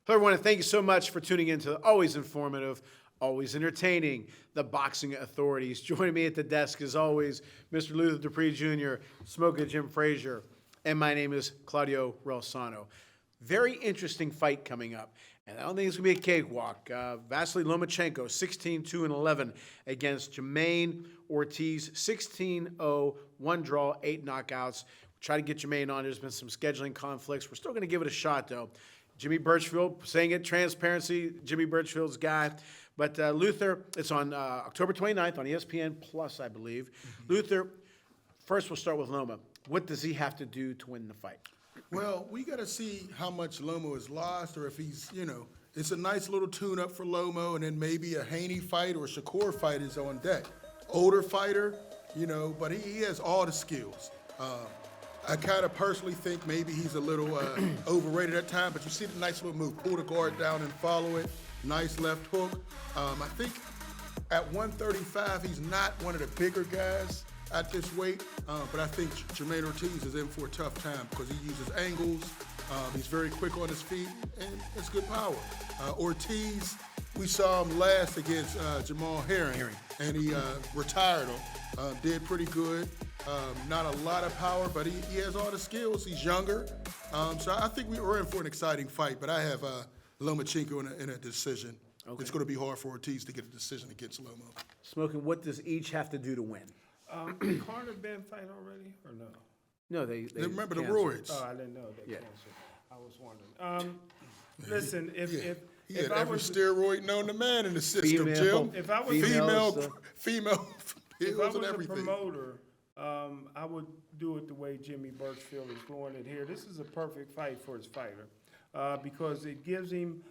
Hello, everyone, and thank you so much for tuning in to the always informative, always entertaining, the Boxing Authorities. Joining me at the desk, as always, Mr. Luther Dupree Jr., Smoker Jim Frazier, and my name is Claudio Relsano. Very interesting fight coming up, and I don't think it's going to be a cakewalk. Vasily Lomachenko, 16-2-11 against Jamine Ortiz, 16-0, 1 draw, 8 knockouts. Try to get Jamine on. There's been some scheduling conflicts. We're still going to give it a shot, though. Jimmy Birchfield, saying it, transparency, Jimmy Birchfield's guy. But Luther, it's on October 29th on ESPN Plus, I believe. Mm-hmm. Luther, first we'll start with Lomo. What does he have to do to win the fight? Well, we got to see how much Lomo has lost, or if he's, it's a nice little tune-up for Lomo, and then maybe a Haney fight or a Shakur fight is on deck. Older fighter, but he has all the skills. I kind of personally think maybe he's a little overrated at times, but you see the nice little move, pull the guard down and follow it, nice left hook. I think at 135, he's not one of the bigger guys at this weight, but I think Jamine Ortiz is in for a tough time because he uses angles, he's very quick on his feet, and it's good power. Ortiz, we saw him last against Jamal Herring, and he retired him, did pretty good. Not a lot of power, but he has all the skills. He's younger. So I think we were in for an exciting fight, but I have Lomachenko in a decision. Okay. It's going to be hard for Ortiz to get a decision against Lomo. Smoking, what does each have to do to win? Did Carter Ben fight already or no? No, they remember the canceled. roids. Oh, I didn't know they canceled. I was wondering. Listen, if he had I every was steroid known to man in the system, Female. Jim. if I was Female if I pills was and a everything. promoter, I would do it the way Jimmy Birchfield is doing it here. This is a perfect fight for his fighter because it gives him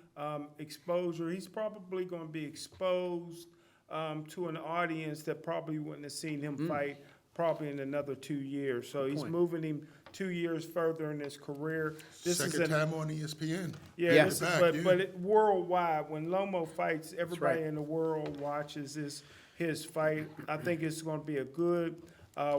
exposure. He's probably going to be exposed to an audience that probably wouldn't have seen him fight probably in another 2 years. So he's moving him 2 years further in his career. This Second time on ESPN. Yeah, Back, but worldwide, when Lomo fights, everybody right. in the world watches his fight. I think it's going to be a good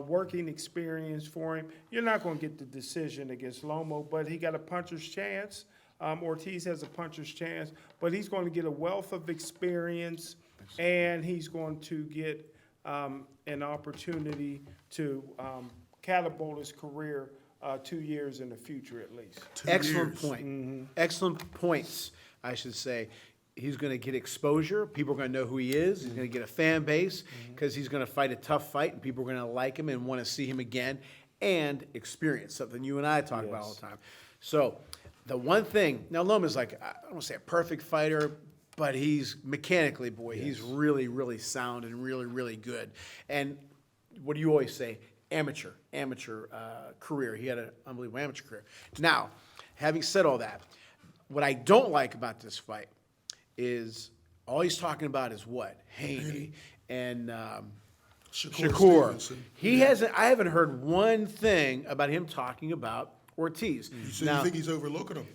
working experience for him. You're not going to get the decision against Lomo, but he got a puncher's chance. Ortiz has a puncher's chance, but he's going to get a wealth of experience, and he's going to get an opportunity to catapult his career 2 years in the future at least. Excellent point. Mm-hmm. Excellent points, I should say. He's going to get exposure. People are going to know who he is. He's going to get a fan base because he's going to fight a tough fight, and people are going to like him and want to see him again and experience something you and I talk about all the time. So the one thing, now Loma's like, I don't want to say a perfect fighter, but he's mechanically, he's really, really sound and really, really good. And what do you always say? Amateur career. He had an unbelievable amateur career. Now, having said all that, what I don't like about this fight is all he's talking about is what? Haney and Shakur. He hasn't. I haven't heard one thing about him talking about Ortiz. So you think he's overlooking him?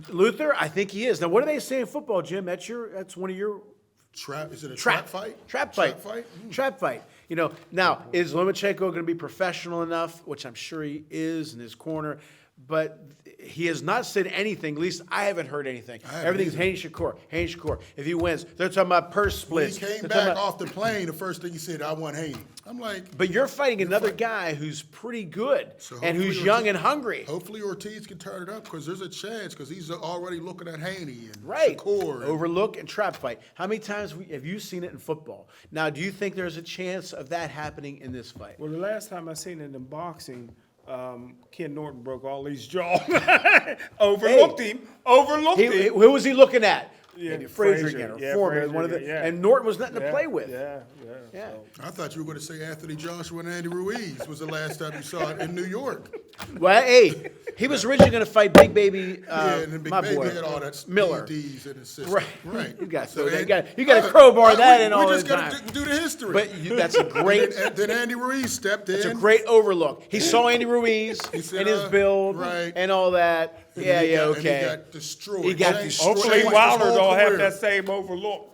Luther, I think he is. Now, what do they say in football, Jim? That's one of your Is it a trap fight? Trap fight. Mm. Trap fight. Now, is Lomachenko going to be professional enough, which I'm sure he is in his corner, but he has not said anything. At least I haven't heard anything. Everything's Haney Shakur. If he wins, they're talking about purse splits. When he came back off the plane, the first thing he said, I want Haney. I'm like... But you're fighting another guy who's pretty good and who's young and hungry. Hopefully Ortiz can turn it up because there's a chance because he's already looking at Haney and right. Shakur. Overlook and trap fight. How many times have you seen it in football? Now, do you think there's a chance of that happening in this fight? Well, the last time I seen it in boxing, Ken Norton broke all his jaw. Overlooked him. Who was he looking at? Yeah, Maybe Frazier again, or Foreman, and Norton was nothing to play with. Yeah. So. I thought you were going to say Anthony Joshua and Andy Ruiz was the last time you saw it in New York. Well, hey, he was originally going to fight Big Baby, and then Big my Baby boy, had all that Miller. PEDs in his system. Right. You got So, you got to crowbar that in all the time. We just got to do the history. But that's a great. Then Andy Ruiz stepped in. It's a great overlook. He saw Andy Ruiz and his build and all that. Okay. And he got destroyed. Hopefully Wilder don't have that same overlook.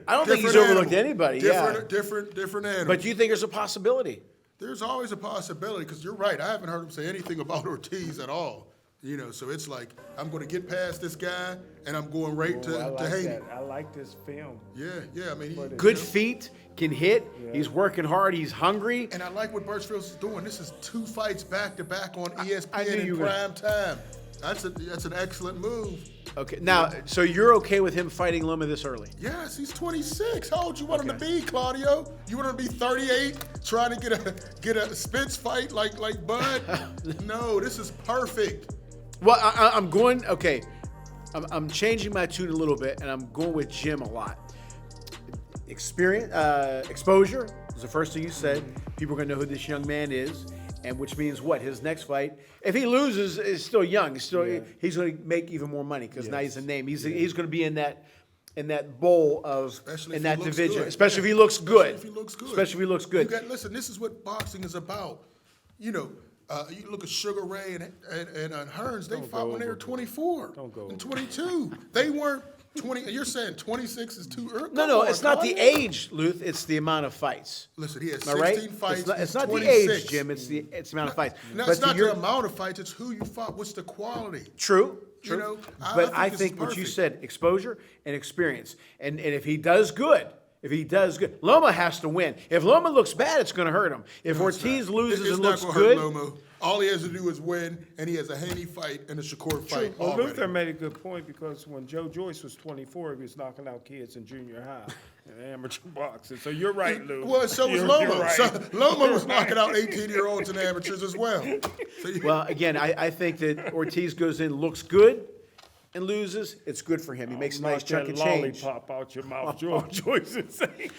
I don't think he's overlooked anybody. Different animal. But do you think there's a possibility? There's always a possibility because you're right. I haven't heard him say anything about Ortiz at all. So it's like, I'm going to get past this guy, and I'm going right Oh, I to like Haney. that. I like this film. Yeah, I mean, Good feet, can hit. Yeah. He's working hard. He's hungry. and I like what Birchfield's doing. This is 2 fights back-to-back on I ESPN knew in you were- prime time. That's an excellent move. Okay, now, so you're okay with him fighting Loma this early? Yes, he's 26. How old you want him to Okay. be, Claudio? You want him to be 38, trying to get a Spence fight like Bud? No, this is perfect. Well, I'm going, okay, I'm changing my tune a little bit, and I'm going with Jim a lot. Exposure is the first thing you said. People are going to know who this young man is, and which means what? His next fight, if he loses, is still young. He's going to make even more money because now he's a name. He's going to be in that bowl of Especially in if that he looks division, good. especially if he Yeah. looks good. Especially if he looks good. Especially if he looks good. Listen, this is what boxing is about. You look at Sugar Ray and Hearns, they fought when they were 24 Don't go and 22. They weren't 20. You're saying 26 is too early? No, it's not the age, Luth. It's the amount of fights. Listen, he has Am I right? 16 fights. It's he's not the 26. age, Jim. It's the amount of fights. No, But it's to not your- the amount of fights. It's who you fought. What's the quality? True. You know, I but think I this think is what you perfect. said, exposure and experience. And if he does good, Loma has to win. If Loma looks bad, it's going to hurt him. If Ortiz loses It's and not looks gonna good, hurt Lomo. All he has to do is win, and he has a Haney fight and a Shakur fight Well, already. Luther made a good point because when Joe Joyce was 24, he was knocking out kids in junior high in amateur boxing. So you're right, Lou. Well, so was You're Lomo. right. So Lomo was knocking out 18-year-olds and amateurs as well. So well, again, I think that Ortiz goes in, looks good, and loses. It's good for him. He makes a nice Knock chunk that of change. lollipop out your mouth, Joe Joyce is saying.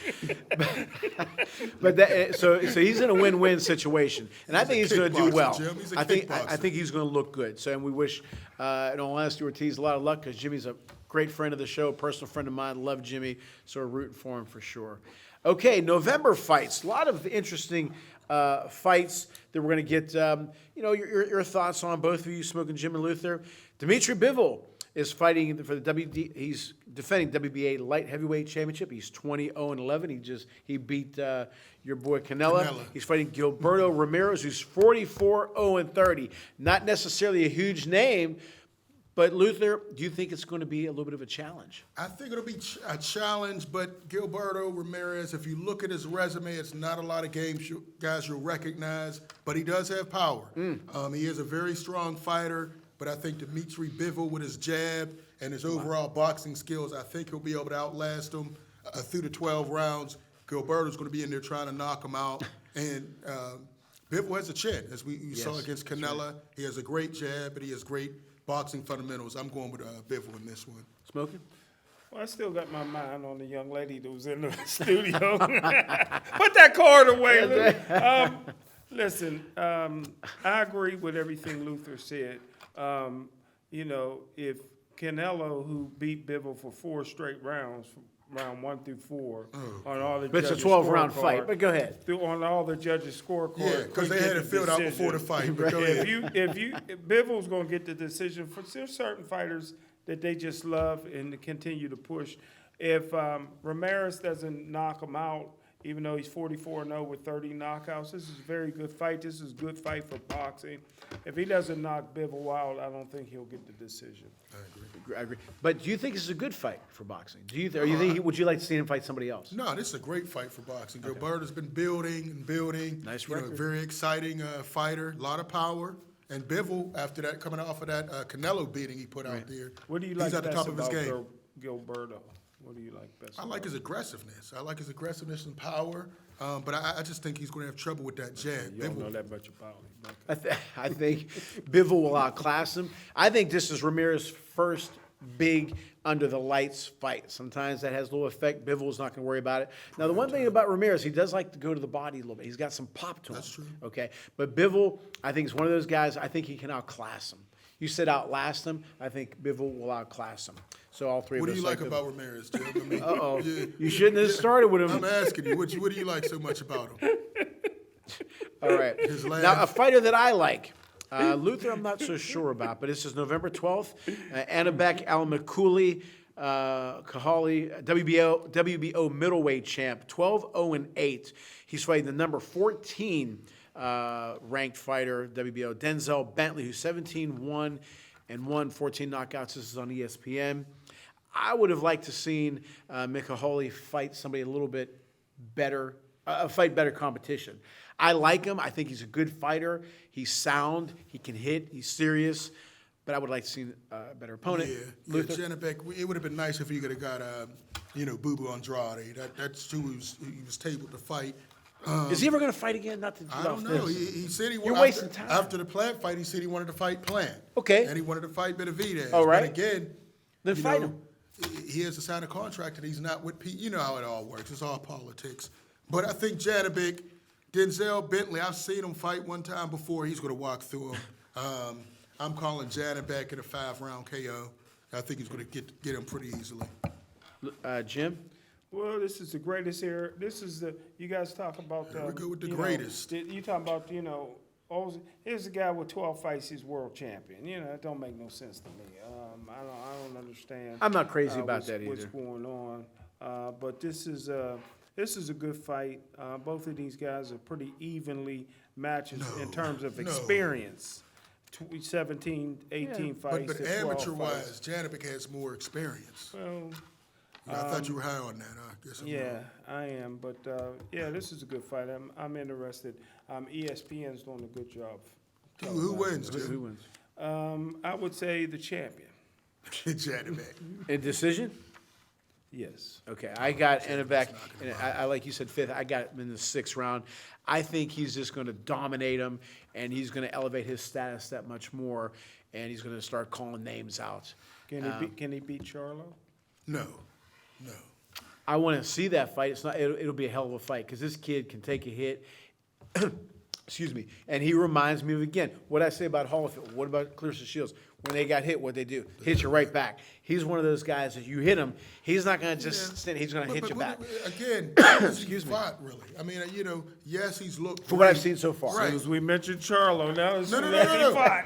But so he's in a win-win situation, and I think he's going to do kickboxer, well. Jim. He's a I kickboxer. think he's going to look good. So, and we wish, in all honesty, Ortiz a lot of luck because Jimmy's a great friend of the show, personal friend of mine. Love Jimmy, so we're rooting for him for sure. Okay, November fights. A lot of interesting fights that we're going to get. Your thoughts on both of you, Smoking Jim and Luther. Dimitri Bivol is fighting for the he's defending WBA light heavyweight championship. He's 20-11. He beat your boy Canella. He's fighting Gilberto Ramirez, who's 44-30. Not necessarily a huge name, but Luther, do you think it's going to be a little bit of a challenge? I think it'll be a challenge, but Gilberto Ramirez, if you look at his resume, it's not a lot of guys you'll recognize, but he does have power. He is a very strong fighter, but I think Dimitri Bivol with his jab and his overall boxing skills, I think he'll be able to outlast him through the 12 rounds. Gilberto's going to be in there trying to knock him out, and Bivol has a chin, as we saw against Canella. He has a great jab, but he has great boxing fundamentals. I'm going with Bivol in this one. Smoking? Well, I still got my mind on the young lady that was in the studio. Put that card away, Lou. Listen, I agree with everything Luther said. If Canelo, who beat Bivol for 4 straight rounds, round 1 through 4, on all the But it's a judges' 12-round scorecard, fight, but go ahead. on all the judges' scorecard. Yeah, because they had it filled out before the fight. But go ahead. If Bivol's going to get the decision, there's certain fighters that they just love and to continue to push. If Ramirez doesn't knock him out, even though he's 44-0 with 30 knockouts, this is a very good fight. This is a good fight for boxing. If he doesn't knock Bivol out, I don't think he'll get the decision. I agree. But do you think this is a good fight for boxing? Would you like to see him fight somebody else? No, this is a great fight for boxing. Gilberto's been building and building. Nice You know, record. very exciting fighter, a lot of power. And Bivol, after that, coming off of that Canelo beating he put out there, What do you like he's at the best top of his about game. Gilberto? What do you like best? I like his aggressiveness. I like his aggressiveness and power. But I just think he's going to have trouble with that jab. You don't know Bivol, that much about him. I think Bivol will outclass him. I think this is Ramirez's first big under the lights fight. Sometimes that has a little effect. Bivol's not going to worry about it. Now, the one thing about Ramirez, he does like to go to the body a little bit. He's got some pop to him. That's true. Okay, but Bivol, I think is one of those guys. I think he can outclass him. You said outlast him. I think Bivol will outclass him. So all three what of do us you like Bivol. about Ramirez, Jim? I mean, Uh-oh. yeah, You shouldn't have started with him. I'm asking you, what do you like so much about him? All right. His laugh. Now, a fighter that I like, Luther, I'm not so sure about, but this is November 12th. Annabek Alamakuli, Kahali, WBO middleweight champ, 12-0-8. He's fighting the number 14 ranked fighter, WBO. Denzel Bentley, who's 17-1 and won 14 knockouts. This is on ESPN. I would have liked to seen Mikaholi fight somebody a little bit better, fight better competition. I like him. I think he's a good fighter. He's sound. He can hit. He's serious. But I would like to see a better opponent. Yeah, Janibek, it would have been nice if he could have got, Boo Boo Andrade. That's who he was tabled to fight. Is he ever going to fight again? Not to I don't know. He said he You're wanted. wasting time. After the Plant fight, he said he wanted to fight Plant. Okay. And he wanted to fight Benavidez. All right. And again, Then fight him. He has to sign a contract and he's not with Pete. You know how it all works. It's all politics. But I think Janibek, Denzel Bentley, I've seen him fight one time before. He's going to walk through him. I'm calling Janibek in a 5-round KO. I think he's going to get him pretty easily. Jim? Well, this is the greatest era. This is you guys talk about Here we go with the you greatest. You talking about, here's a guy with 12 fights, he's world champion. That don't make no sense to me. I don't understand. I'm not crazy about that what's either. going on. But this is a good fight. Both of these guys are pretty evenly matched in terms of experience. 17, 18 fights. But to 12 amateur-wise, fights. Janibek has more experience. Well, I thought you were high on that. I guess I'm yeah, wrong. I am. But this is a good fight. I'm interested. ESPN's doing a good job. Who wins, Who Jim? wins? I would say the champion. Janibek. A decision? Yes. Okay, I got Janibek, and I like you said, fifth. I got him in the 6th round. I think he's just going to dominate him, and he's going to elevate his status that much more, and he's going to start calling names out. Can he beat Charlo? No. I want to see that fight. It'll be a hell of a fight because this kid can take a hit. Excuse me. And he reminds me of, again, what I say about Holyfield. What about Clarissa Shields? When they got hit, what they do? Hit you right back. He's one of those guys that you hit him, he's not going to just stand. He's going to hit you back. Again, excuse me. Fought, really. I mean, yes, he's looked. For what I've seen so far. Right. As we mentioned Charlo, now it's No.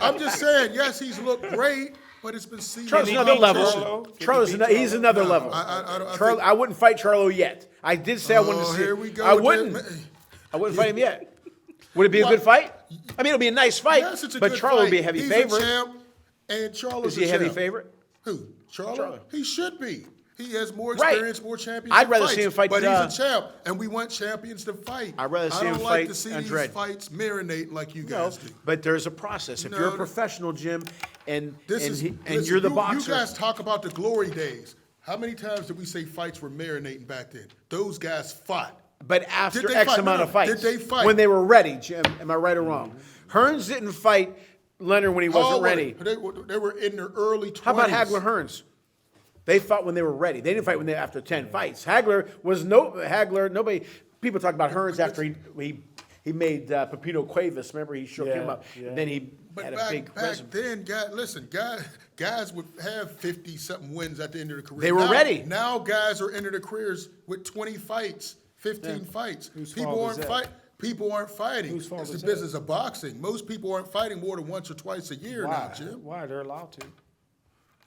I'm just saying, yes, he's looked great, but it's been seen. Charlo's he another beat level. Charlo? He's another level. I wouldn't fight Charlo yet. I did say I wanted to see. Here we go. I wouldn't fight him yet. Would it be a good fight? I mean, it'll be a nice fight, Yes, it's a but good Charlo fight. would be a heavy He's favorite. A champ, and Charlo's Is he a heavy champ. favorite? Who? Charlo? Charlo. He should be. He has more Right. experience, more championship I'd rather fights, see him fight, but he's a champ, and we want champions to fight. I'd rather see him I don't fight like to see Andrade. these fights marinate like you No, guys do. but there's a process. If No, you're a no. professional, Jim, and Listen, you're the boxer, You guys talk about the glory days. How many times did we say fights were marinating back then? Those guys fought. but after Did they X fight? amount No, of fights, did they fight? when they were ready, Jim, am I right or wrong? Hearns didn't fight Leonard when he wasn't All ready. They were in their early 20s. How about Hagler Hearns? They fought when they were ready. They didn't fight after 10 fights. Nobody. People talk about Hearns after he made Pepito Cuevas. Remember, he shook him up. Yeah. And then he But had a back big then, guys would have 50-something wins at the end of their career. They were ready. Now guys are ending their careers with 20 fights, 15 fights. Whose People fault is aren't that? fighting. People aren't fighting. Whose fault It's is the that? business of boxing. Most people aren't fighting more than once or twice a year now, Why? Jim. Why? They're allowed to.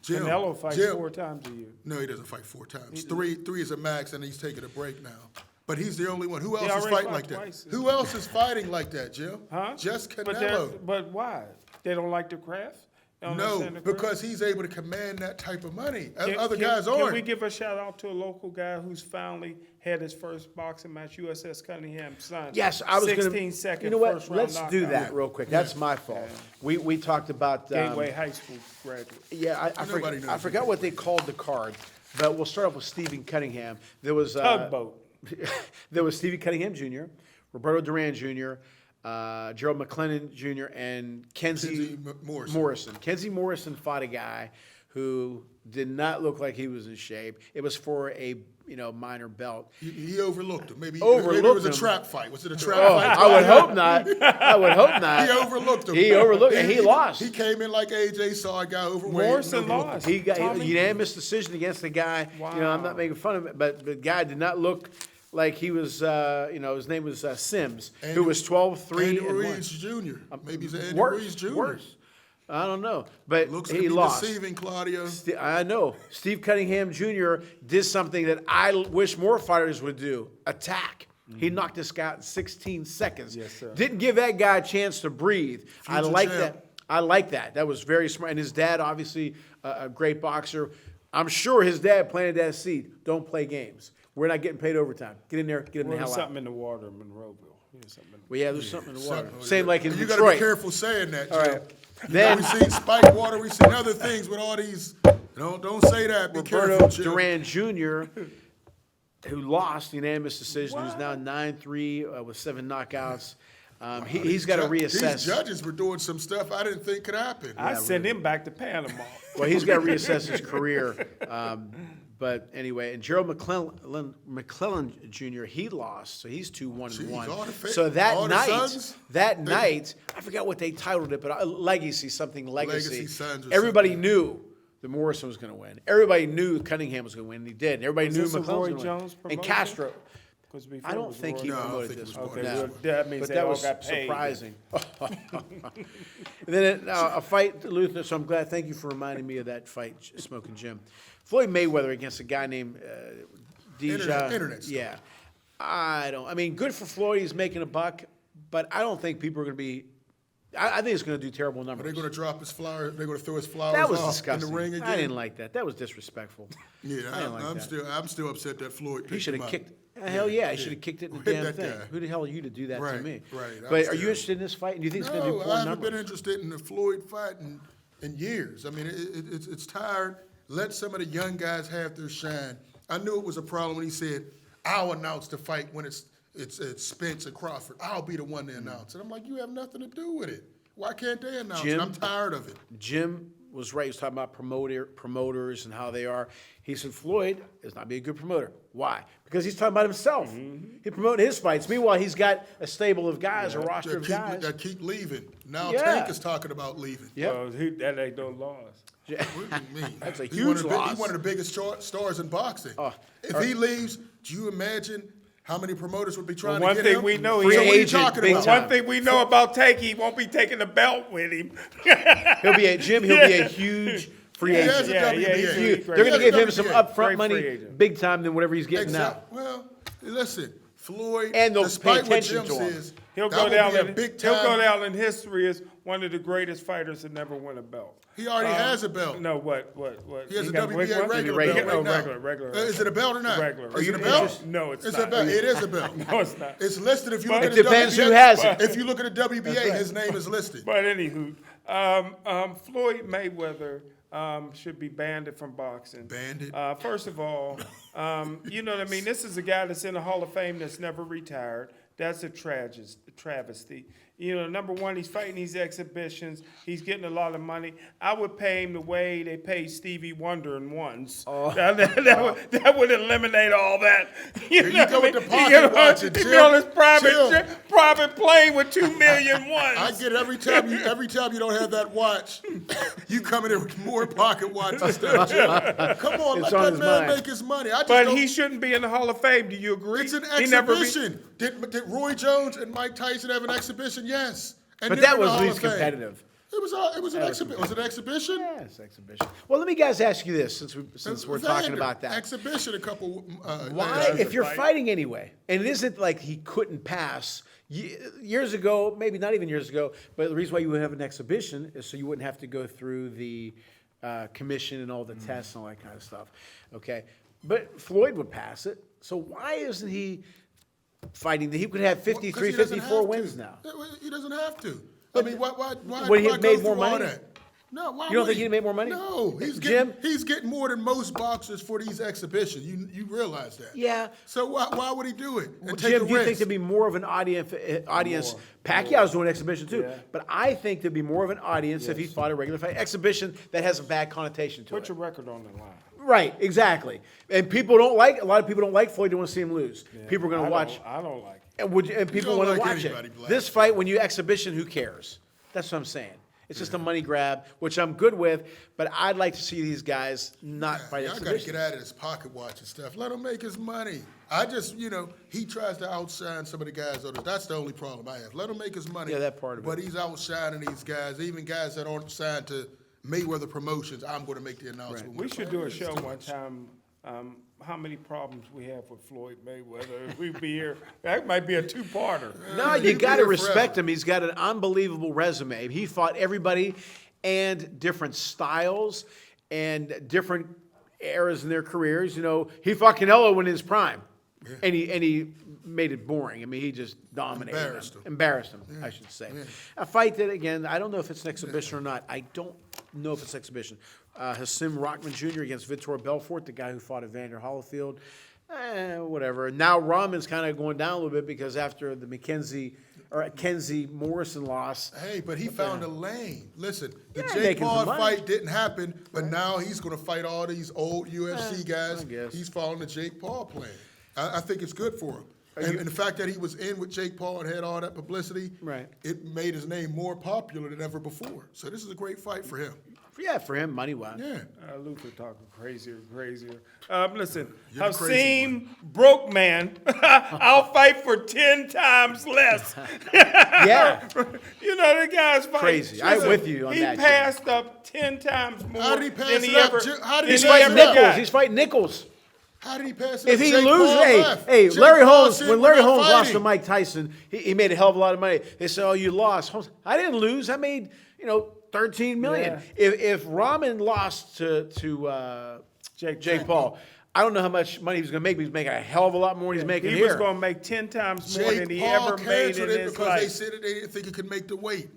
Jim, Canelo fights Jim. 4 times a year. No, he doesn't fight 4 times. Three is a max, and he's taking a break now. But he's the only one. Who else is already fighting fought like that? twice. Who else is fighting like that, Jim? Huh? Just But Canelo. but why? They don't like the craft? They don't No, understand the craft? because he's able to command that type of money. Can- Other can- guys Can we aren't. give a shout out to a local guy who's finally had his first boxing match, USS Cunningham's son? Yes, I was going to. 16-second You know what? first round Let's do knockout. that real quick. That's my fault. We talked about. Gateway High School graduate. Yeah, Nobody knows I forgot what they called the card, but we'll start off with Stephen Cunningham. There was Tugboat. there was Stevie Cunningham Jr., Roberto Duran Jr., Gerald McLennan Jr., and Kenzie Morrison. Kenzie Morrison fought a guy who did not look like he was in shape. It was for a minor belt. He overlooked him. Maybe it Overlooked was a him. trap fight. Was it a trap Oh, fight? I would hope not. I would hope not. He overlooked him. He overlooked, and he lost. He came in like AJ saw a guy overweight. Morrison and overlooked lost. him. He got a Tommy? unanimous decision against the guy. I'm not making fun of it, but the guy did not look like he was, his name was Sims, who was 12-3 Andy and won. Ruiz Jr. Maybe he's Andy Worse, Ruiz Jr. worse. I don't know, but Looks to he be lost. deceiving, Claudio. I know. Steve Cunningham Jr. did something that I wish more fighters would do: attack. He knocked this guy out in 16 seconds. Yes, sir. Didn't give that guy a chance to breathe. I Future like champ. that. I like that. That was very smart. And his dad, obviously, a great boxer. I'm sure his dad planted that seed. Don't play games. We're not getting paid overtime. Get in there, get him the Well, hell there's out. something in the water in Monroeville. There's something in the Well, yeah, there's something in the water. Something- Same like in You Detroit. gotta be careful saying that, Jim. All right. You Then- know, we seen spike water, we seen other things with all these, don't say that, be Roberto careful, Jim. Duran Jr., who lost the unanimous decision, who's now 9-3 with 7 knockouts. He's got to reassess. These judges were doing some stuff I didn't think could happen. I send him back to Panama. Well, he's got to reassess his career. But anyway, and Gerald McClellan Jr., he lost, so he's 2-1-1. all the So that all the sons, night, I forgot what they titled it, but Legacy, something Legacy. Legacy Sons or Everybody something. knew that Morrison was going to win. Everybody knew Cunningham was going to win, and he did. And everybody Was knew this a McClellan was Roy going to win. Jones And promotion? Castro. 'Cause before I it don't was think Roy he No, I don't promoted think it this was one. Okay, No. well, that means But they that all was got paid. surprising. And then a fight, Luther, so I'm glad, thank you for reminding me of that fight, Smoking Jim. Floyd Mayweather against a guy named Deja. Internet stuff. Yeah. I mean, good for Floyd, he's making a buck, but I don't think people are going to be, I think it's going to do terrible Are numbers. they gonna drop his flower, they're gonna throw his flowers That was off disgusting. in the ring again? I didn't like that. That was disrespectful. Yeah, I didn't like that. I'm still upset that Floyd He picked should him have up. kicked. Hell yeah, he should have kicked it in the Hit damn that thing. guy. Who the hell are you to do that to Right, me? right, I'm But are you scared. interested in this fight? And do you think it's going to do No, poor I haven't numbers? been interested in the Floyd fight in years. I mean, it's tired. Let some of the young guys have their shine. I knew it was a problem when he said, "I'll announce the fight when it's Spence and Crawford. I'll be the one to announce it." I'm like, you have nothing to do with it. Why can't they announce Jim? it? I'm tired of it. Jim was right. He was talking about promoters and how they are. He said Floyd is not be a good promoter. Why? Because he's talking about himself. He promoted his fights. Meanwhile, he's got a stable of guys, a roster of guys. That keep leaving. Now Yeah. Tank is talking about leaving. Yep. Well, that ain't no loss. What do you mean? That's a He's huge one of the loss. He's one of the biggest stars in boxing. If he leaves, do you imagine how many promoters would be trying One to get thing him? we know, Free he So what are you agent, talking big about? time. One thing we know about Tank, he won't be taking the belt with him. He'll be a huge free He agent. has a Yeah, WBA. yeah, he's Huge. great. They're going to He has give a him some WBA. upfront Great money, free agent. big time than whatever he's getting now. Exactly. Well, listen, Floyd, And they'll pay despite what attention Jim to him. says, He'll that go would down be a in big he'll go time. down in history as one of the greatest fighters to never win a belt. He already has a belt. No, what? He has a got win WBA one? regular Regular. belt right Oh, now. regular. Is it a belt or not? Regular. Is Are it you a belt? interested? No, it's It's not. a belt. It is a belt. No, it's not. It's listed if you But- look at It the depends WBA. who has it. If you look at the WBA, his name is listed. But anywho, Floyd Mayweather should be banned from boxing. Banned? First of all, you know what I mean? This is a guy that's in the Hall of Fame that's never retired. That's a travesty. You know, number one, he's fighting these exhibitions. He's getting a lot of money. I would pay him the way they pay Stevie Wonder in ones. That would eliminate all that. Here you go with the pocket You know, watching, he'd be Jim. on his Jim. private plane with 2 million ones. I get every time you don't have that watch, you come in there with more pocket watches stuff. Jim. Come on, It's let on that his man mind. make his money. I just But don't- he shouldn't be in the Hall of Fame. Do you agree? It's an He never be- exhibition. Did Roy Jones and Mike Tyson have an exhibition? Yes. And But they're that in the was Hall at of least Fame. competitive. It was an exhibition. Was it an exhibition? Yeah, it's exhibition. Well, let me guys ask you this, since we're talking Vander, about that. Exhibition a couple. Why, days. if you're fight. fighting anyway, and it isn't like he couldn't pass, years ago, maybe not even years ago, but the reason why you would have an exhibition is so you wouldn't have to go through the commission and all the tests and all that kind of stuff, okay? But Floyd would pass it, so why isn't he fighting? He could have 53, 'Cause he doesn't 54 have wins to. now. He doesn't have to. I mean, why Would he why have go made through more all money? that? No, why You don't would think he'd make more money? No, Jim? he's getting more than most boxers for these exhibitions. You realize that? Yeah. So why would he do it and take Jim, a do you think risk? there'd be more of an audience? Pacquiao's doing exhibition too, Yeah. but I think there'd be more of an audience if he fought a regular fight. Exhibition that has a bad connotation to Put it. your record on the line. Right, exactly. And people don't like. A lot of people don't like Floyd. They want to see him lose. People are going to watch, I don't like it. and people don't want to like watch anybody it. black. This fight, when you exhibition, who cares? That's what I'm saying. It's just a money grab, which I'm good with. But I'd like to see these guys not fight Y'all got to exhibitions. get out of this pocket watch and stuff. Let him make his money. I just, he tries to outshine some of the guys. That's the only problem I have. Let him make his money. Yeah, that part of But it. he's outshining these guys, even guys that aren't signed to Mayweather Promotions. I'm going to make the announcement. We should do a show one time how many problems we have with Floyd Mayweather. If we'd be here, that might be a two-parter. No, you got to respect him. He's got an unbelievable resume. He fought everybody and different styles and different eras in their careers. You know, he fought Canelo in his prime, and he made it boring. I mean, he just dominated Embarrassed him, I should say. A fight that, again, I don't know if it's an exhibition or not. I don't know if it's an exhibition. Hasim Rockman Jr. against Vitor Belfort, the guy who fought Evander Holyfield. Whatever. Now Rahman's kind of going down a little bit because after the Kenzie Morrison loss. Hey, but he found a lane. Listen, the Yeah, Jake making some Paul money. fight didn't happen, but now he's going to fight all these old UFC guys. I guess. He's following the Jake Paul plan. I think it's good for him. And the fact that he was in with Jake Paul and had all that publicity, Right. it made his name more popular than ever before. So this is a great fight for him. Yeah, for him, money-wise. Yeah. Luther talking crazier and crazier. Listen, You're the crazy Hasim broke man. I'll fight for 10 times less. Yeah. You know, the guy's fighting. Crazy. I'm with you on he that, He passed up 10 times more How did he pass than he it up? ever. How did He's he fighting pass it up? Nichols. He's fighting Nichols. How did he pass it If up? he Jake loses, Paul hey, left. hey, Jake Larry Paul Holmes, said, when "We're Larry not Holmes lost to fighting." Mike Tyson, he made a hell of a lot of money. They said, "Oh, you lost." Holmes, I didn't lose. I made, $13 million. Yeah. If Rahman lost to Jake Paul, I don't know how much money he was going to make, but he was making a hell of a lot more than he's making He here. was going to make 10 times more than Jake he Paul ever made canceled in it his because they life. said that they didn't think he could make the weight.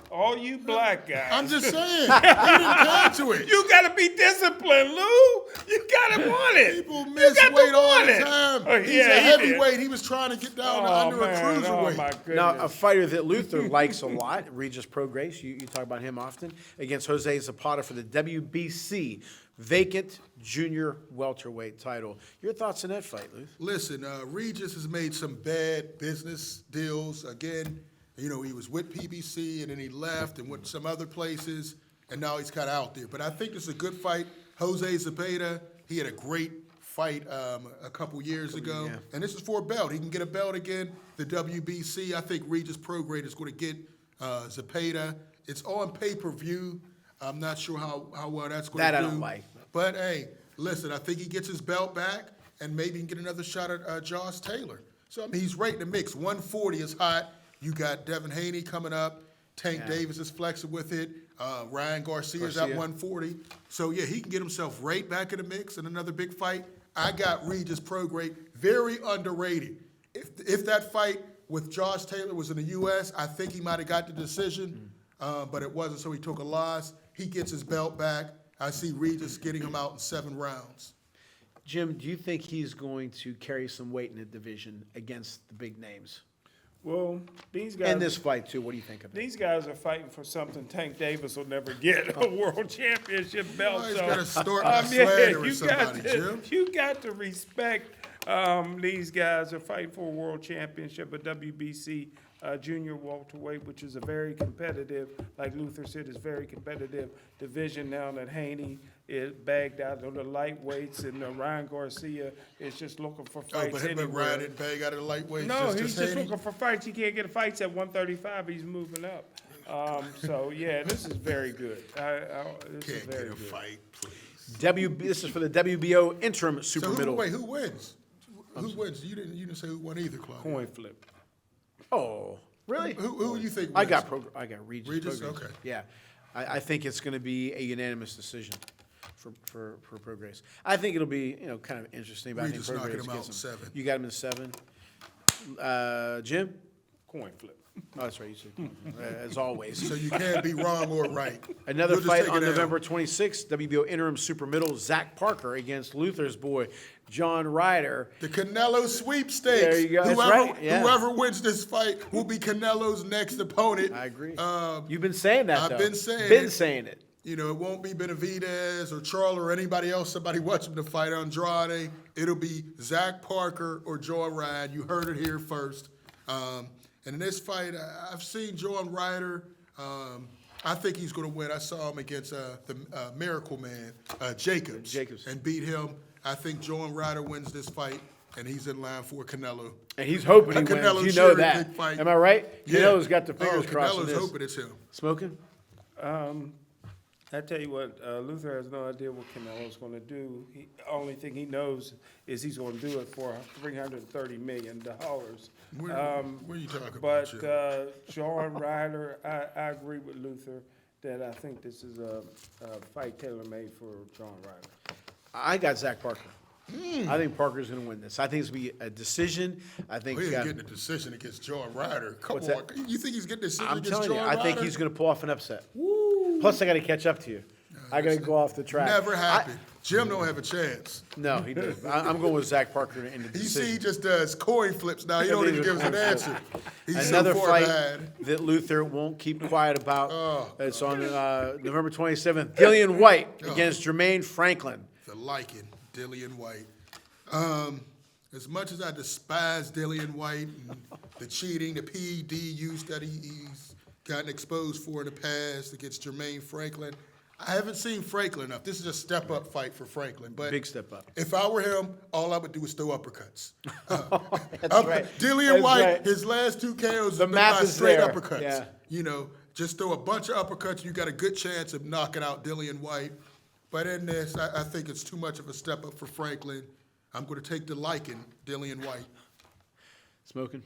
All you black guys. I'm just saying. He didn't cancel it. You got to be disciplined, Lou. You got to want it. People You miss got to weight all want the it. time. Oh, He's yeah, a he heavyweight. did. He was trying to get down to Oh, under man. a Oh, cruiserweight. my goodness. Now, a fighter that Luther likes a lot, Regis Prograis, you talk about him often, against Jose Zepeda for the WBC vacant junior welterweight title. Your thoughts on that fight, Luther? Listen, Regis has made some bad business deals. Again, he was with PBC and then he left and went to some other places, and now he's kind of out there. But I think it's a good fight. Jose Zepeda, he had a great fight a couple years ago, yeah. and this is for a belt. He can get a belt again, the WBC. I think Regis Prograis is going to get Zepeda. It's on pay-per-view. I'm not sure how well that's going to do. That I don't like. But, hey, listen, I think he gets his belt back, and maybe he can get another shot at Josh Taylor. So, I mean, he's right in the mix. 140 is hot. You got Devin Haney coming up. Tank Davis is flexing with it. Ryan Garcia's at 140. So, yeah, he can get himself right back in the mix in another big fight. I got Regis Prograis, very underrated. If that fight with Josh Taylor was in the U.S., I think he might have got the decision, but it wasn't, so he took a loss. He gets his belt back. I see Regis getting him out in 7 rounds. Jim, do you think he's going to carry some weight in the division against the big names? Well, these guys. In this fight, too, what do you think of it? These guys are fighting for something Tank Davis will never get, a world championship belt. Well, he's so, gotta start by slandering somebody, Jim. You got to respect these guys are fighting for a world championship, a WBC junior welterweight, which is a very competitive, like Luther said, is very competitive division now that Haney is bagged out of the lightweights, and Ryan Garcia is just looking for fights But anywhere. Ryan didn't bag out of the lightweight. No, he's just Haney. looking for fights. He can't get fights at 135. He's moving up. So yeah, this is very good. This is Can't very get a good. fight, please. This is for the WBO interim super So middle. who wins? Who wins? You didn't say who won either, Claude. Coin flip. Oh, really? Who do you think wins? I got Regis. Regis? Prograis. Okay. Yeah, I think it's going to be a unanimous decision for Prograis. I think it'll be kind of interesting. But Regis I think knocking Prograis him out gets in 7. You got him in 7. Jim? Coin flip. Oh, that's right. You said as always. So you can't be wrong or right. Another You'll just fight take on it out. November 26th, WBO interim super middle, Zach Parker against Luther's boy, John Ryder. The Canelo sweepstakes. There you go. That's right, yeah. Whoever wins this fight will be Canelo's next opponent. I agree. Um, You've been saying that, I've though. been saying Been it. saying it. it won't be Benavidez or Charlo or anybody else. Somebody watching the fight Andrade. It'll be Zach Parker or Joe Ryan. You heard it here first. And in this fight, I've seen Joan Ryder. I think he's going to win. I saw him against the Miracle Man, Jacobs, and beat him. I think Joan Ryder wins this fight, and he's in line for Canelo. And he's hoping he Canelo wins. You know cherry that. pick fight. Am I right? Yeah. Canelo's got the fingers crossed. Canelo's in this. hoping it's him. Smoking? I tell you what, Luther has no idea what Canelo's going to do. Only thing he knows is he's going to do it for $330 million. What are you talking about, But Jim? John Ryder, I agree with Luther that I think this is a fight tailor-made for John Ryder. I got Zach Parker. I think Parker's going to win this. I think it's going to be a decision. I think. He ain't getting a decision against John Ryder. Come What's on. that? You think he's getting a decision I'm against telling John you, Ryder? I think he's going to pull off an upset. Plus, I got to catch up to you. I got to go off the track. Never happened. Jim don't have a chance. No, he does. I'm going with Zach Parker in the You decision. see, he just does coin flips now. He don't even give us an answer. He's Another so far fight behind. that Luther won't keep quiet about. Oh, It's on November 27th. Dillian White against Jermaine Franklin. The liking, Dillian White. As much as I despise Dillian White and the cheating, the PED use that he's gotten exposed for in the past against Jermaine Franklin, I haven't seen Franklin enough. This is a step-up fight for Franklin. But Big step up. if I were him, all I would do is throw uppercuts. That's right. Dillian That's White, right. his last 2 KOs The have been math by is straight there. uppercuts. Yeah. You know, just throw a bunch of uppercuts, you got a good chance of knocking out Dillian White. But in this, I think it's too much of a step up for Franklin. I'm going to take the liking, Dillian White. Smoking?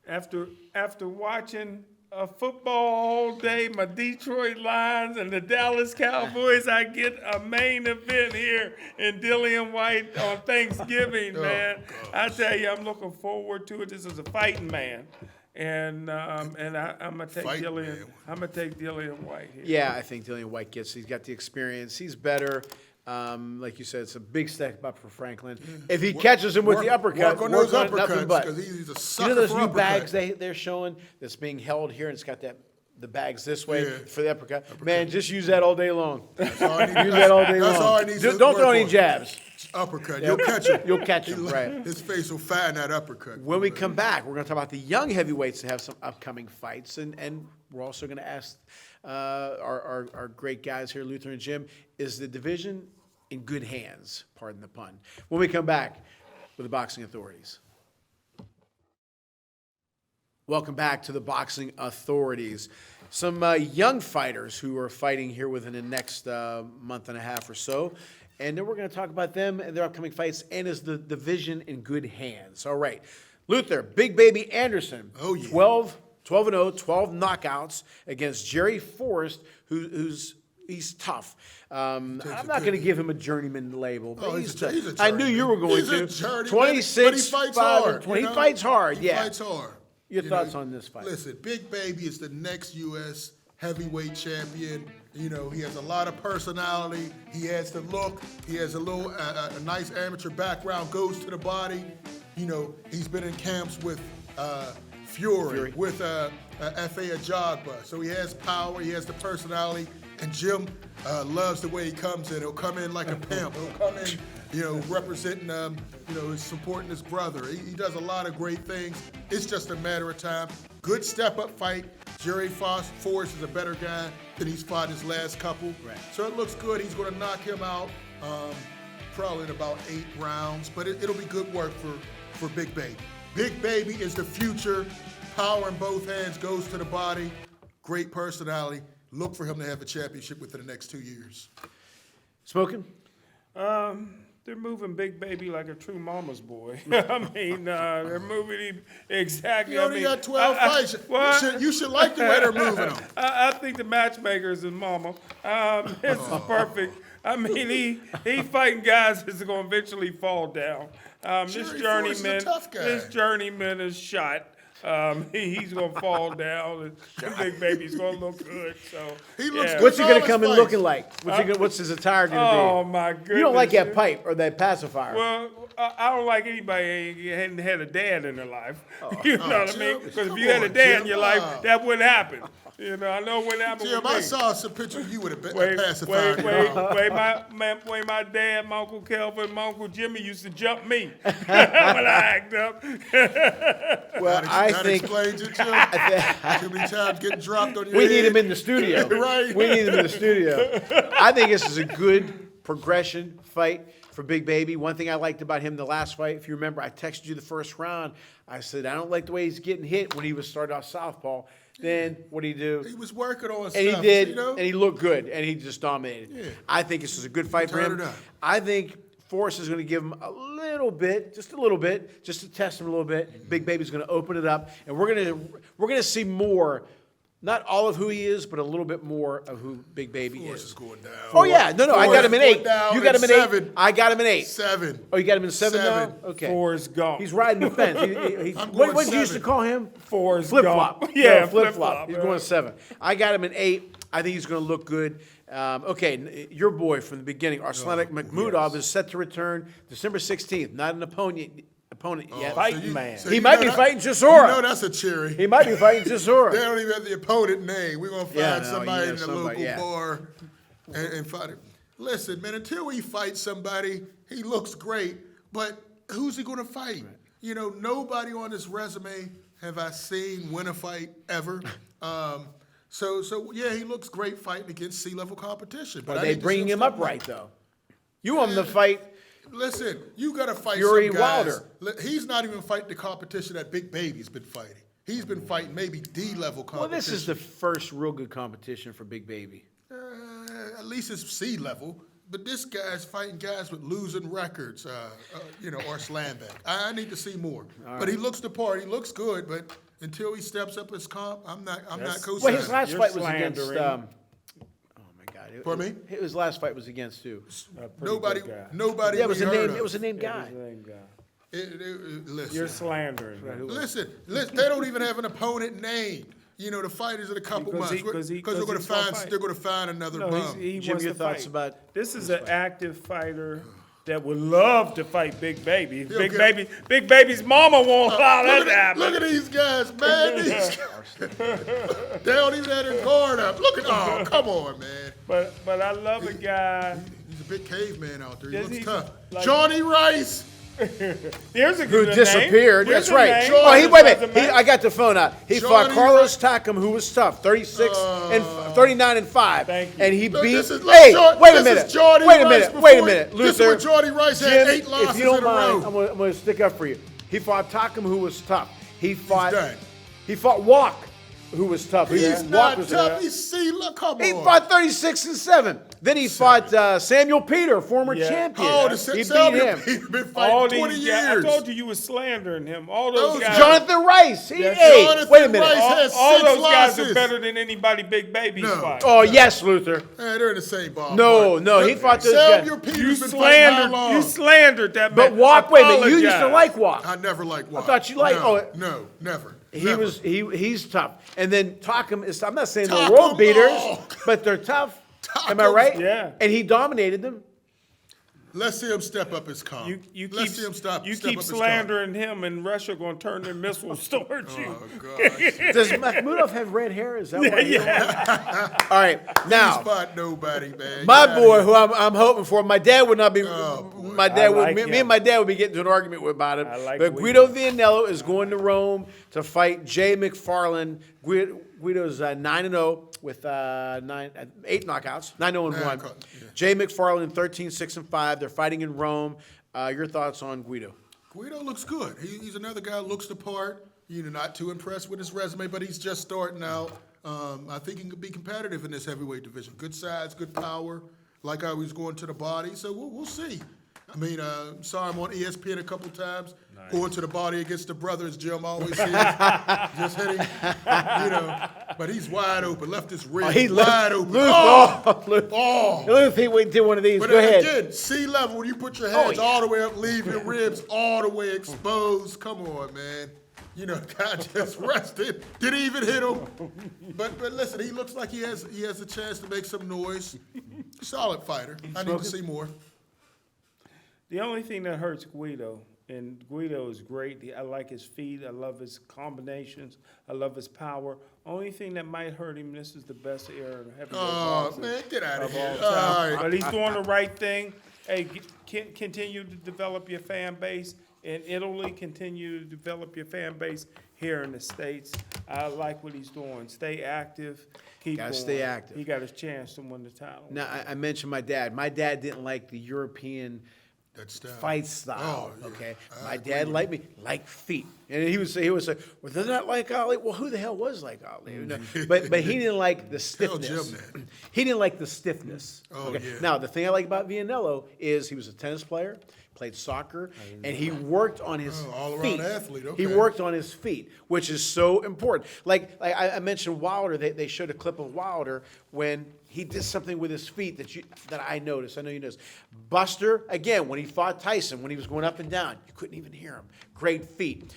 After watching football all day, my Detroit Lions and the Dallas Cowboys, I get a main event here in Dillian White on Thanksgiving, man. I tell you, I'm looking forward to it. This is a fighting man. And I'm gonna take Fighting Dillian. man. I'm gonna take Dillian White here. Yeah, I think Dillian White he's got the experience. He's better. Like you said, it's a big step up for Franklin. If he catches him with the uppercut, Work on those it, nothing uppercuts, but. because he's a You sucker know those for new uppercuts. bags they're showing that's being held here, and it's got the bags this way Yeah. for the uppercut. Man, just use that all day long. That's all I need- Use that all day that's long. all I need to Don't work throw any on. jabs. Uppercut. You'll catch him. You'll catch him, right. His face will fatten that uppercut. When we come back, we're going to talk about the young heavyweights that have some upcoming fights, and we're also going to ask our great guys here, Luther and Jim, is the division in good hands, pardon the pun, when we come back with the boxing authorities. Welcome back to the boxing authorities. Some young fighters who are fighting here within the next month and a half or so. And then we're going to talk about them and their upcoming fights, and is the division in good hands. All right. Luther, Big Baby Anderson. Oh, yeah. 12-0, 12 knockouts against Jerry Forrest, he's tough. I'm not going to give him a journeyman label, but Oh, he's he's a tough. I knew you were going He's to. a journeyman, 26, but he fights 5, hard. He fights hard, He yeah. fights hard. Your You thoughts know, on this fight? Listen, Big Baby is the next U.S. heavyweight champion. You know, he has a lot of personality. He has the look. He has a nice amateur background, goes to the body. You know, he's been in camps with Fury, with F.A. Ajagba. So he has power. He has the personality. And Jim loves the way he comes in. He'll come in like a pimp. He'll come in, you know, representing, supporting his brother. He does a lot of great things. It's just a matter of time. Good step-up fight. Jerry Forrest is a better guy than he's fought his last couple. Right. So it looks good. He's going to knock him out probably in about 8 rounds. But it'll be good work for Big Baby. Big Baby is the future. Power in both hands, goes to the body. Great personality. Look for him to have a championship within the next 2 years. Smoking? They're moving Big Baby like a true mama's boy. I mean, they're moving him exactly. He only got 12 fights. Well, You should like the way they're moving him. I think the matchmaker is his mama. This is perfect. I mean, he fighting guys that's going to eventually fall down. Jerry Forrest is a tough guy. This journeyman is shot. He's going to fall down, and Big Baby's going to look good. So He looks good. What's he going to All come in his looking fights. like? What's his attire going to be? Oh, my goodness. You don't like that pipe or that pacifier. Well, I don't like anybody who hadn't had a dad in their life. You know what I mean? Jim, Because if come you had a on, dad Jim. in your life, that wouldn't happen. You know, I know what happened Jim, with I me. saw some pictures of you with a Wait, pacifier. my dad, my Uncle Kelvin, my Uncle Jimmy used to jump me when I act up. Well, I that think explains it, Jim. Too many times getting dropped on your we head. need him in the studio. Right. We need him in the studio. I think this is a good progression fight for Big Baby. One thing I liked about him the last fight, if you remember, I texted you the first round. I said, I don't like the way he's getting hit when he was started off southpaw. Then what did he do? He was working on stuff. And he did, you know? and he looked good, and he just dominated. Yeah. I think this is a good fight for Turn him. it up. I think Forrest is going to give him a little bit, just to test him a little bit. Big Baby's going to open it up, and we're going to see more. Not all of who he is, but a little bit more of who Big Baby Forrest is. is going down. Oh yeah, no, I got him in 8. down You got him in 8. 7. I got him in 8. 7. Oh, you got him in 7 now? 7. Okay. Forrest Gump. He's riding the fence. I'm What going did you used to 7. call him? Forrest Flip Gump. flop. Yeah, flip flop. flip-flop, He's right. going 7. I got him in 8. I think he's going to look good. Okay, your boy from the beginning, Arslan Makhmudov, is set to return December 16th. Not an opponent yet. Fighting man. He might be fighting Chisora. You know that's a cherry. He might be fighting Chisora. They don't even have the opponent name. We're going to find Yeah, no, somebody yeah, in the somebody, local yeah. bar and fight him. Listen, man, until he fights somebody, he looks great, but who's he going to fight? You know, nobody on his resume have I seen win a fight ever. So yeah, he looks great fighting against sea-level competition. But Are I they need to see bringing him up step right, though? You want him to fight. Listen, you got to fight Fury some guys. Wilder. He's not even fighting the competition that Big Baby's been fighting. He's been fighting maybe D-level competition. Well, this is the first real good competition for Big Baby. At least it's C-level. But this guy's fighting guys with losing records, or slamback. I need to see more. But he looks the part. He looks good. But until he steps up his comp, I'm not co-signing. Well, his last You're fight was against. slandering. Oh my God! Pardon me? His last fight was against who? Nobody Yeah, it was we a heard name. of. It was a named guy. Listen, You're slandering. listen, they don't even have an opponent named. You know, the fight is in a couple Because months he- because they're going to he's gonna find fight. they're going to find another No, bum. he Jim, wants your to thoughts fight. about This is an active fighter that would love to fight Big Baby. He'll get- Big Baby's mama won't allow that to happen. Look at these guys, man. These guys, they don't even have their guard up. Look at come on, man. But I love a guy. He's a big caveman out there. He Yes, looks he's tough. like- Johnny Rice. There's a who good disappeared. Name. That's There's a right. name. Oh, There's wait a minute. resume. I got the phone out. He fought Johnny Carlos Takam, who was tough, 39 and 5, Thank you. and he Look, beat. this is- Hey, look, wait a this is minute. Johnny Wait a Rice minute. Wait a before- minute, this is Luther. when Johnny Rice had Jim, 8 losses if you don't in a mind, row. I'm going to stick up for you. He fought Takam, who was tough. He fought. done. He fought Walk, who was tough. He's Walk not was tough. He's look, come He on. fought 36 and 7. Then he fought Samuel Peter, former Yeah. champion. Oh, he beat Samuel him. Peter been All fighting 20 these guys, years. I told you was slandering him. All those Those guys. Jonathan Rice. Yes, Hey, Jonathan wait a minute. Rice all, has all 6 those guys losses. are better than anybody Big Baby's No. fight. Oh, yes, Luther. They're in the same ball. No, he fought those guys. Samuel You Peter's been fighting how slandered. long? You slandered that man. But Walk, wait a minute. You used to Apologize. like Walk. I never liked Walk. thought you liked- No, never. He Never. was he's tough. And then Takam is, I'm not saying they're Takam, world beaters, oh. but they're tough. Am I Takam's- right? Yeah. And he dominated them. Let's see him step up his comp. Let's see him step you up keep his slandering him, and Russia gonna turn their missiles towards you. comp. Oh, gosh. Does Makhmudov have red hair? Is that why? All right, He's now fought nobody, man. my Get outta boy, here. who I'm hoping for, my dad would not be. boy. My dad I would. like Me him. and my dad would be getting into an argument about him. I like but Guido. Guido Vianello is going to Rome to fight Jay McFarland. Guido's 9-0 with 8 knockouts, 9-0 and 1. Knockout, yeah. Jay McFarland 13-6-5. They're fighting in Rome. Your thoughts on Guido? Guido looks good. He's another guy who looks the part. Not too impressed with his resume, but he's just starting out. I think he can be competitive in this heavyweight division. Good size, good power. Like how he's going to the body. So we'll see. I mean, saw him on ESPN a couple times. Going to the body against the brothers, Jim always says. Just hitting, But he's wide open. Left his rib wide open. Luth, he did one of these. But Go ahead. again, sea level, when you put your hands all the way up, leave your ribs all the way exposed. Come on, man. Guy just rested. Didn't even hit him. But listen, he looks like he has a chance to make some noise. Solid fighter. I need to see more. The only thing that hurts Guido, and Guido is great. I like his feet. I love his combinations. I love his power. Only thing that might hurt him, this is the best era of heavyweight Oh, boxing man, get out of of here. all time. All right. But he's doing the right thing. Hey, continue to develop your fan base in Italy. Continue to develop your fan base here in the States. I like what he's doing. Stay active. Keep Gotta going. stay active. He got his chance to win the title. Now, I mentioned my dad. My dad didn't like the European That style. fight style. Oh, yeah. Okay, I my agree dad with liked me like feet, and he would say, well, they're not like Ali. Well, who the hell was like Ali? You know? But he didn't like the Tell stiffness. Jim that. He didn't like the stiffness. Oh, okay? yeah. Now the thing I like about Vianello is he was a tennis player, played soccer, and he worked on his all-around feet. athlete, He okay. worked on his feet, which is so important. Like I mentioned Wilder, they showed a clip of Wilder when he did something with his feet that I noticed. I know you noticed. Buster, again, when he fought Tyson, when he was going up and down, you couldn't even hear him. Great feet.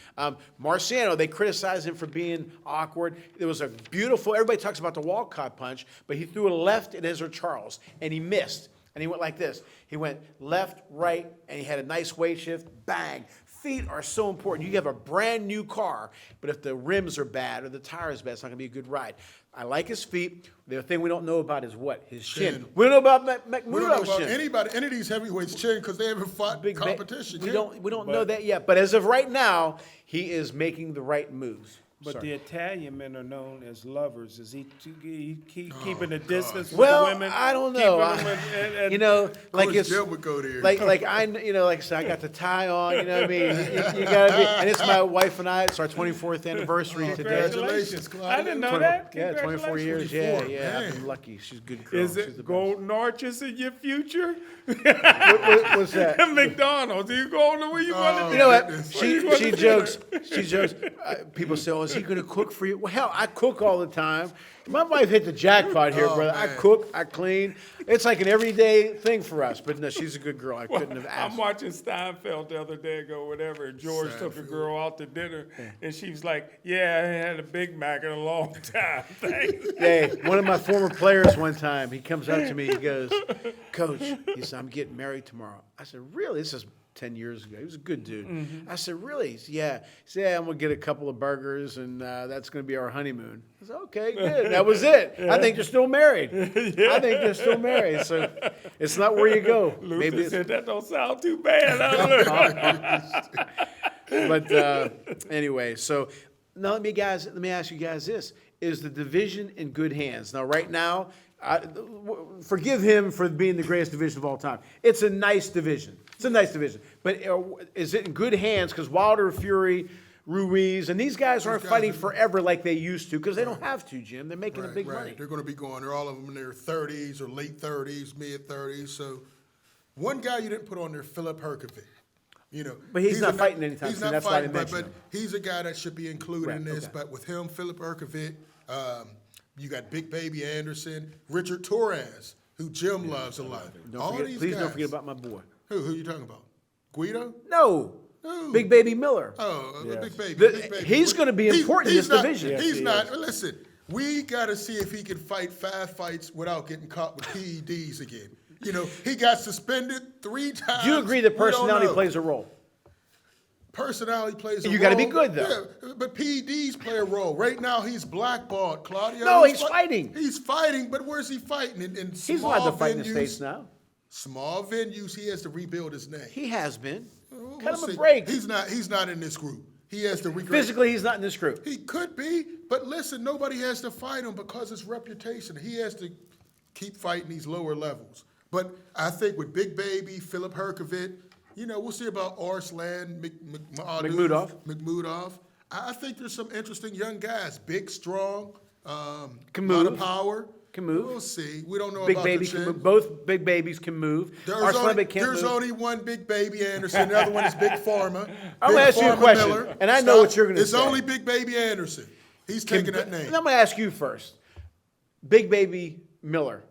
Marciano, they criticized him for being awkward. It was a beautiful, everybody talks about the Walcott punch, but he threw a left at Ezra Charles, and he missed. And he went like this. He went left, right, and he had a nice weight shift. Bang. Feet are so important. You have a brand new car, but if the rims are bad or the tire is bad, it's not going to be a good ride. I like his feet. The thing we don't know about is what? His chin. We don't know about We don't know McMurdo's about chin. any of these heavyweights' chin because they haven't fought Big ba- competition We yet. don't know that yet. But as of right now, he is making the right moves. But Sorry. the Italian men are known as lovers. Is he keeping the distance with Well, the women? I don't know. Keeping them and You know, like Coach it's Jim would go there. like like I said, I got the tie on. You know what I mean? You gotta be, and it's my wife and I. It's our 24th anniversary today. Congratulations, Claudia. I didn't know that. Yeah, 24 years. Yeah, 24, yeah. I've man. been lucky. She's a good girl. Is She's the it best. golden arches in your future? What's that? McDonald's. Are you going to where you want to You know what? Goodness. She jokes. She jokes. People say, "Oh, is he going to cook for you?" Well, hell, I cook all the time. My wife hit the jackpot here, Oh, brother. man. I cook, I clean. It's like an everyday thing for us. But no, she's a good girl. I couldn't have asked. I'm watching Steinfeld the other day ago, whatever. And George took a girl out to dinner, and she was like, "Yeah, I had a Big Mac in a long time." Thanks. Hey, one of my former players one time, he comes up to me, he goes, "Coach," he said, "I'm getting married tomorrow." I said, "Really?" This is 10 years ago. He was a good dude. I said, "Really?" He said, "Yeah." He said, "Yeah, I'm going to get a couple of burgers, and that's going to be our honeymoon." I said, "Okay, good." That was it. I think they're still married. I think they're still married. So it's not where you go. Maybe Luther it's, said that don't sound too bad. I don't know. but anyway, so now let me ask you guys this. Is the division in good hands? Now, right now, forgive him for being the greatest division of all time. It's a nice division. It's a nice division. But is it in good hands? Because Wilder, Fury, Ruiz, and these guys aren't guys fighting are- forever like they used to because they don't have to, Jim. They're making the big money. They're going to be going. They're all of them in their 30s or late 30s, mid 30s. So, one guy you didn't put on there, Philip Herkovic. You know, But he's not a- fighting anytime he's soon. not That's why I fighting, didn't but mention he's a guy that should be included in Right, this. okay. But with him, Philip Herkovic, you got Big Baby Anderson, Richard Torres, who Jim loves a lot. Please don't forget about my boy. Who you talking about? Guido? No. Who? Big Baby Miller. Oh, Yes. Big Baby. The- Big Baby. he's gonna be important in he's this not- division. Yes, He's he not. is. Listen, we got to see if he can fight 5 fights without getting caught with PEDs again. You know, he got suspended 3 times. Do you agree that We don't personality know. plays a role? Personality plays a role. You gotta be good, though. Yeah, but PEDs play a role. Right now, he's blackballed, Claudia. No, he's fighting. He's fighting, but where's he fighting? In He's small allowed to fight in venues, the States now. Small venues, he has to rebuild his name. He has been. We'll Cut him a see. break. He's not in this group. He has to regret. Physically, he's not in this group. He could be, but listen, nobody has to fight him because his reputation. He has to keep fighting these lower levels. But I think with Big Baby, Philip Herkovic, you know, we'll see about Arslan McMurdoch. I think there's some interesting young guys. Big, strong, Can lot of move. power. Can move. We'll see. We don't know Big about baby the can chin. move. Both big babies can move. Arslan can't There's move. only one Big Baby Anderson. The other one is Big Pharma. I'm Big gonna ask you a Pharma question, Miller. and I know what you're gonna It's say. only Big Baby Anderson. He's taking that name. And I'm going to ask you first. Big Baby Miller,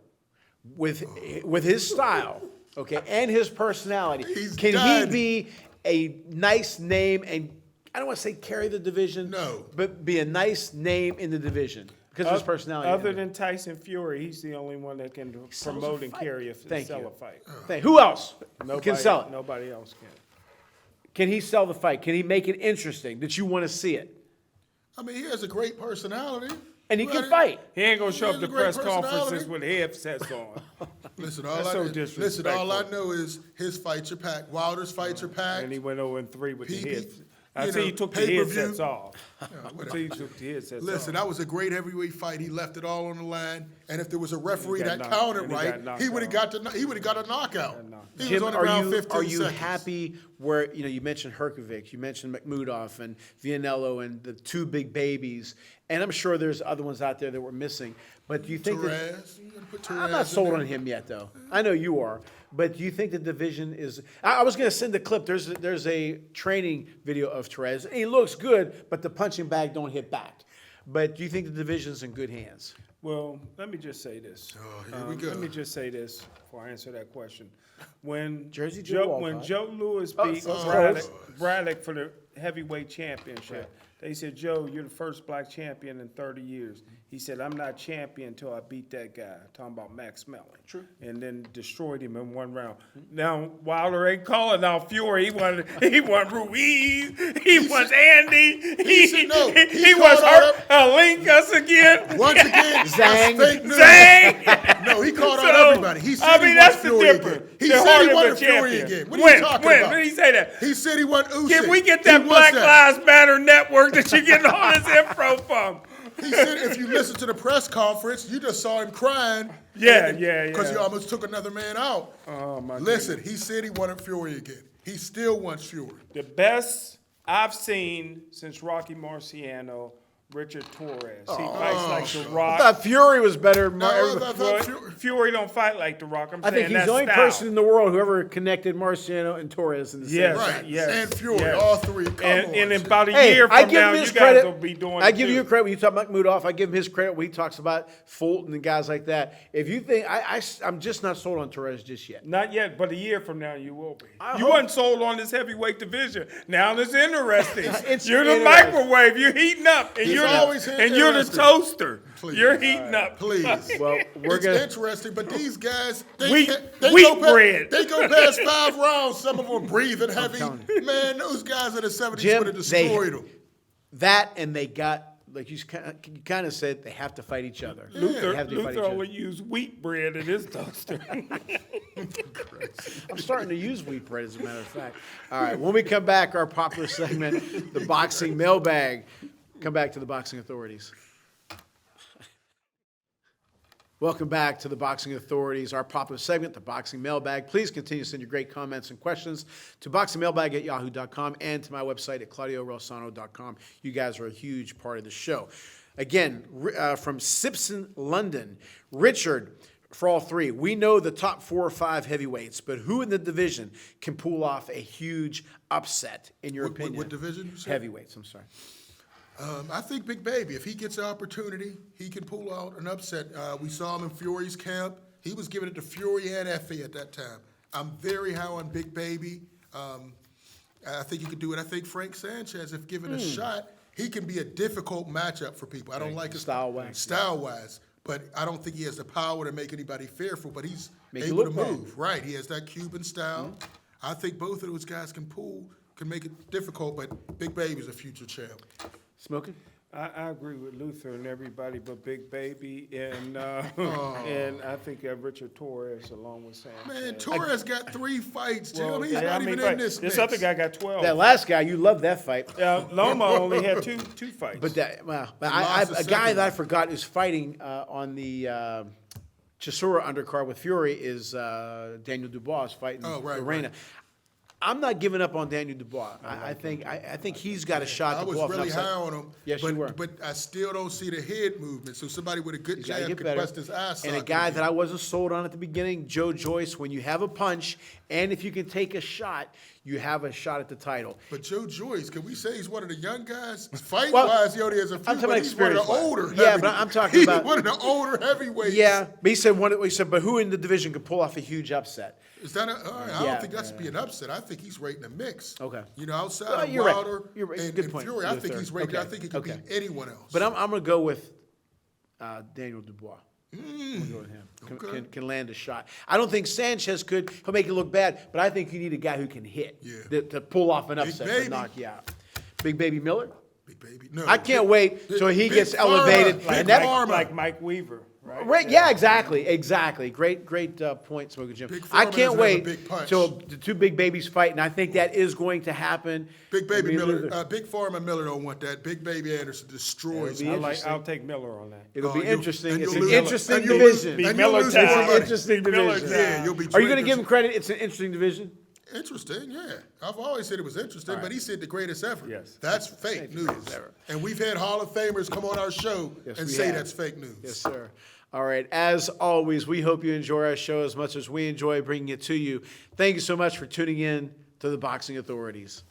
with his style, okay, and his personality, He's can done. he be a nice name and I don't want to say carry the division, No. but be a nice name in the division because of his personality. Other than Tyson Fury, he's the only one that can sells a promote and fight. carry a Thank sell you. a fight. Who else Nobody, can sell it? Nobody else can. Can he sell the fight? Can he make it interesting that you want to see it? I mean, he has a great personality. And he can Right. fight. He ain't gonna show He up has to a great press conferences personality. with headsets on. Listen, That's so listen, all I disrespectful. know is his fights are packed. Wilder's fights are packed. And he went 0-3 with the PB heads. Until you took the pay-per-view. headsets off. whatever. Until you took the headsets off. Listen, that was a great heavyweight fight. He left it all on the line, and if there was a referee got that knocked- counted and he right, got he would have knocked got he would have got a knockout. He Jim, was on around 15 are you seconds. happy where, you mentioned Herkovic, you mentioned McMudoff and Vianello and the two big babies, and I'm sure there's other ones out there that we're missing, but do you think that... Torres, you gotta put Torres I'm not in sold there. on him yet, though. I know you are, but do you think the division is... I was going to send a clip. There's a training video of Torres. He looks good, but the punching bag don't hit back. But do you think the division's in good hands? Well, let me just say this. Oh, here we go. Let me just say this before I answer that question. When Jersey Joe when Walcott. Joe Louis beat close. Braddock for the heavyweight championship, they said, Joe, you're the first black champion in 30 years. He said, I'm not champion until I beat that guy. Talking about Max Mellon. True. And then destroyed him in one round. Now, Wilder ain't calling out Fury. He won Ruiz. He wants Andy. He wants Link us again. Once again, Zang. that's fake news. Zang. No, he called out So, everybody. He said he that's wants Fury again. He said he wanted Fury again. What are you talking when? about? When did he say that? He said he wanted Usyk. Can we get He that wants Black that. Lives Matter network that you're getting all this info from? He said if you listen to the press conference, you just saw him crying. Yeah. Because he almost took another man out. Oh, my Listen, he said he wanted Fury again. He still wants Fury. The best I've seen since Rocky Marciano, Richard Torres. He fights like The I Rock. thought Fury was better. I thought Well, Fury don't fight like The Rock. I'm I think saying he's that's the only style. person in the world who ever connected Marciano and Torres in the same Yes, fight. Right. yes, And Fury, yes. all three. Come on. And in about a Hey, year I from give now, him you his guys credit. will be doing I it give too. you credit when you talk about Mudoff. I give him his credit when he talks about Fulton and guys like that. If you think I'm just not sold on Torres just yet. Not yet, but a year from now you will be. I You hope- wasn't sold on this heavyweight division. Now it's interesting. It's You're the interesting. microwave. You're heating up, and It's you're always the interesting. toaster. Please. You're heating up. Please. Well, we're It's gonna. interesting, but these guys, they Wheat go bread. They go past 5 rounds. Some of them breathing heavy. telling Man, those guys in the 70s Jim, would have destroyed them. That and they got like you kind of said they have to fight each other. They have to fight each Luther other. only used wheat bread in his toaster. I'm starting to use wheat bread, as a matter of fact. All right, when we come back, our popular segment, the boxing mailbag. Come back to the boxing authorities. Welcome back to the Boxing Authorities, our popular segment, the Boxing Mailbag. Please continue to send your great comments and questions to boxingmailbag@yahoo.com and to my website at claudiorelsano.com. You guys are a huge part of the show. Again, from Simpson, London, Richard, for all three, we know the top 4 or 5 heavyweights, but who in the division can pull off a huge upset, in your opinion? What division you said? Heavyweights, I'm sorry. I think Big Baby, if he gets the opportunity, he can pull out an upset. We saw him in Fury's camp. He was giving it to Fury and Effie at that time. I'm very high on Big Baby. I think he could do it. I think Frank Sanchez, if given a shot, he can be a difficult matchup for people. I don't like his style-wise, but I don't think he has the power to make anybody fearful, but he's able to move. Right, he has that Cuban style. I think both of those guys can make it difficult, but Big Baby's a future champ. Smoking? I agree with Luther and everybody but Big Baby, and and I think Richard Torres along with Sam. Man, Torres got 3 fights, Jim. He's yeah, not I mean, even in this This mix. other guy got 12. That last guy, you love that fight. Lomo only had two fights. But that, well, lost the a guy second that I one. forgot is fighting on the Chisora undercard with Fury is Daniel Dubois fighting Arena. Right. I'm not giving up on Daniel Dubois. I think he's got a shot I to was pull off an really upset. high on him. Yes, but, you were. But I still don't see the head movement. So somebody with a good He's gotta jab get could better. bust his eye socket. And a guy that I wasn't sold on at the beginning, Joe Joyce, when you have a punch and if you can take a shot, you have a shot at the title. But Joe Joyce, can we say he's one of the young guys? Fight-wise, he only has a few, I'm talking about but he's one of the experience-wise. older Yeah, but I'm talking he's about- one of the older heavyweights. Yeah, but he said, but who in the division could pull off a huge upset? Is that all right, I Yeah. don't think that should be an upset. I think he's right in the mix. Okay. You know, outside Well, of you're right. Wilder You're right. and, Good and point, Fury, I think Luther. he's right there. I Okay. think he could Okay. beat anyone else. But I'm going to go with Daniel Dubois. I'm gonna go with him. Okay. Can land a shot. I don't think Sanchez could. He'll make it look bad, but I think you need a guy who can hit Yeah. to pull off an upset Baby. to knock you out. Big Baby Miller. Big Baby. No, I can't wait till he Big gets Pharma. elevated. Big and that, Pharma. like Mike Weaver. right? Right, yeah, exactly. Great point, Smoking Jim. Big I Foreman can't doesn't have a wait big punch. till the two big babies fight, and I think that is going to happen. Big Baby Maybe Miller, Luther- Big Foreman Miller don't want that. Big Baby Anderson destroys be him. interesting. I'll take Miller on that. It'll be you'll- interesting. and It's you'll an lose- interesting and you'll lose- division. and you'll Miller lose time. more It's an money. interesting Miller division. Yeah, you'll be. Are you going to drinking- give him credit? It's an interesting division. Interesting, yeah. I've always said it was interesting, but he said the greatest ever. Yes. That's fake news. greatest ever. And we've had Hall of Famers come on our show Yes, and we say have. that's fake news. Yes, sir. All right. As always, we hope you enjoy our show as much as we enjoy bringing it to you. Thank you so much for tuning in to the Boxing Authorities.